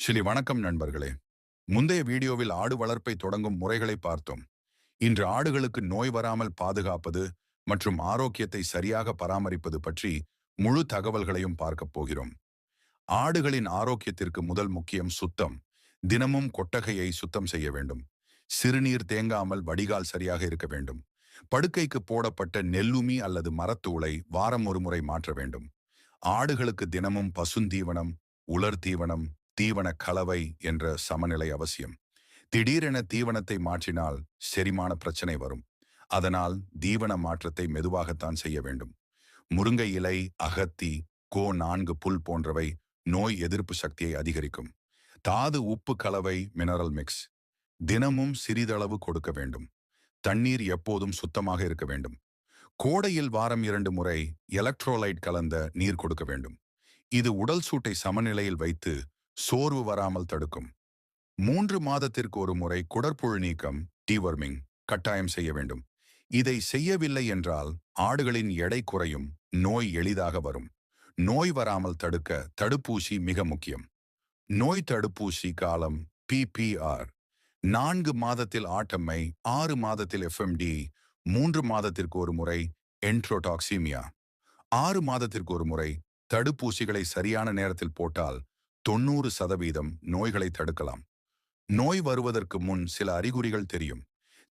வணக்கம் நண்பர்களே. முந்தைய வீடியோவில் ஆடு வளர்ப்பை தொடங்கும் முறைகளை பார்த்தோம். இன்று ஆடுகளுக்கு நோய் வராமல் பாதுகாப்பது மற்றும் ஆரோக்கியத்தை சரியாக பராமரிப்பது பற்றி முழு தகவல்களையும் பார்க்கப் போகிறோம். ஆடுகளின் ஆரோக்கியத்திற்கு முதல் முக்கியம் சுத்தம். தினமும் கொட்டகையை சுத்தம் செய்ய வேண்டும். சிறுநீர் தேங்காமல் வடிகால் சரியாக இருக்க வேண்டும். படுக்கைக்கு போடப்பட்ட நெல்லுமி அல்லது மரத்தூளை வாரம் ஒரு முறை மாற்ற வேண்டும். ஆடுகளுக்கு தினமும் பசுந்தீவனம், உலர் தீவனம், தீவன கலவை என்ற சமநிலை அவசியம். திடீரென தீவனத்தை மாற்றினால் செரிமான பிரச்சனை வரும். அதனால் தீவன மாற்றத்தை மெதுவாகத்தான் செய்ய வேண்டும். முருங்கை இலை, அகத்தி, கோ 4 புல் போன்றவை நோய் எதிர்ப்பு சக்தியை அதிகரிக்கும். தாது உப்பு கலவை மினரல் மிக்ஸ் தினமும் சிறிதளவு கொடுக்க வேண்டும். தண்ணீர் எப்போதும் சுத்தமாக இருக்க வேண்டும். கோடையில் வாரம் 2 முறை எலக்ட்ரோலைட் கலந்த நீர் கொடுக்க வேண்டும். இது உடல் சூட்டை சமநிலையில் வைத்து சோர்வு வராமல் தடுக்கும். 3 மாதத்திற்கு ஒரு முறை குடற்புழு நீக்கம் டீவர்மிங் கட்டாயம் செய்ய வேண்டும். இதை செய்யவில்லை என்றால் ஆடுகளின் எடை குறையும், நோய் எளிதாக வரும். நோய் வராமல் தடுக்க தடுப்பூசி மிக முக்கியம். நோய் தடுப்பூசி காலம் PPR 4 மாதத்தில் ஆட்டம்மை, 6 மாதத்தில் FMD, 3 மாதத்திற்கு ஒரு முறை என்ட்ரோடாக்சிமியா, 6 மாதத்திற்கு ஒரு முறை. தடுப்பூசிகளை சரியான நேரத்தில் போட்டால் 90% நோய்களை தடுக்கலாம். நோய் வருவதற்கு முன் சில அறிகுறிகள் தெரியும்.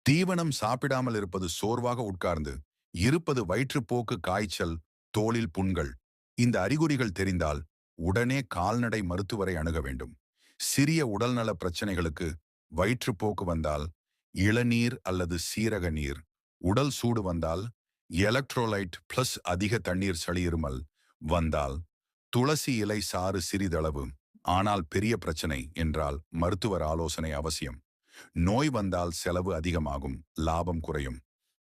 தீவனம் சாப்பிடாமல் இருப்பது, சோர்வாக உட்கார்ந்து இருப்பது, வயிற்றுப்போக்கு, காய்ச்சல், தோலில் புண்கள். இந்த அறிகுறிகள் தெரிந்தால் உடனே கால்நடை மருத்துவரை அணுக வேண்டும். சிறிய உடல்நல பிரச்சனைகளுக்கு வயிற்றுப்போக்கு வந்தால் இளநீர் அல்லது சீரக நீர், உடல் சூடு வந்தால் எலக்ட்ரோலைட் பிளஸ் அதிக தண்ணீர், சளி இருமல் வந்தால் துளசி இலை சாறு சிறிதளவு. ஆனால் பெரிய பிரச்சனை என்றால் மருத்துவர் ஆலோசனை அவசியம். நோய் வந்தால் செலவு அதிகமாகும், லாபம் குறையும்.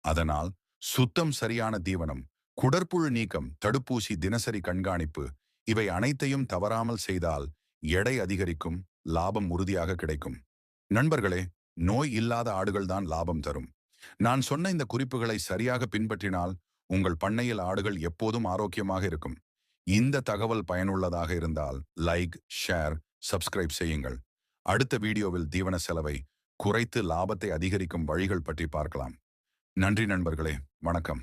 அதனால் சுத்தம், சரியான தீவனம், குடற்புழு நீக்கம், தடுப்பூசி, தினசரி கண்காணிப்பு இவை அனைத்தையும் தவறாமல் செய்தால் எடை அதிகரிக்கும், லாபம் உறுதியாக கிடைக்கும். நண்பர்களே, நோய் இல்லாத ஆடுகள்தான் லாபம் தரும். நான் சொன்ன இந்த குறிப்புகளை சரியாக பின்பற்றினால் உங்கள் பண்ணையில் ஆடுகள் எப்போதும் ஆரோக்கியமாக இருக்கும். இந்த தகவல் பயனுள்ளதாக இருந்தால் லைக், ஷேர், சப்ஸ்கிரைப் செய்யுங்கள். அடுத்த வீடியோவில் தீவன செலவை குறைத்து லாபத்தை அதிகரிக்கும் வழிகள் பற்றி பார்க்கலாம். நன்றி நண்பர்களே, வணக்கம்.